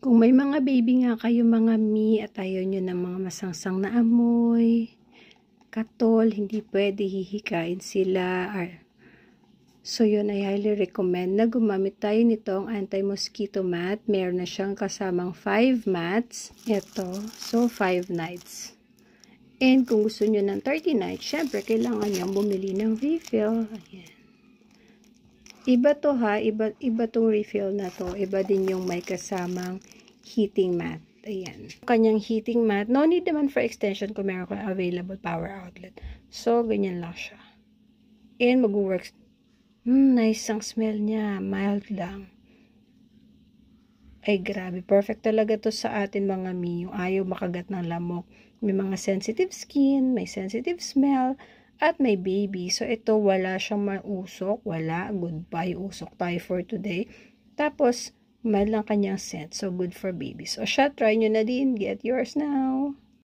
Kung may mga baby nga kayo mga mi at ayaw nyo ng mga masangsang na amoy, katol, hindi pwede hihikain sila. So yun, I highly recommend na gumamit tayo nitong anti-mosquito mat. Meron na siyang kasamang 5 mats. Ito, so 5 nights. And kung gusto nyo ng 30 nights, syempre kailangan nyo bumili ng refill. Ayan. Iba to ha, iba tong refill na to. Iba din yung may kasamang heating mat. Ayan. Kanyang heating mat. No need naman for extension kung meron kang available power outlet. So, ganyan lang siya. And mag-works. Nice ang smell niya. Mild lang. Ay, grabe. Perfect talaga to sa atin mga mi. Yung ayaw makagat ng lamok. May mga sensitive skin, may sensitive smell, at may baby. So, ito wala siyang mausok. Wala. Goodbye. Usok tayo for today. Tapos, mild lang kanyang scent. So, good for babies. So, siya, try nyo na din. Get yours now.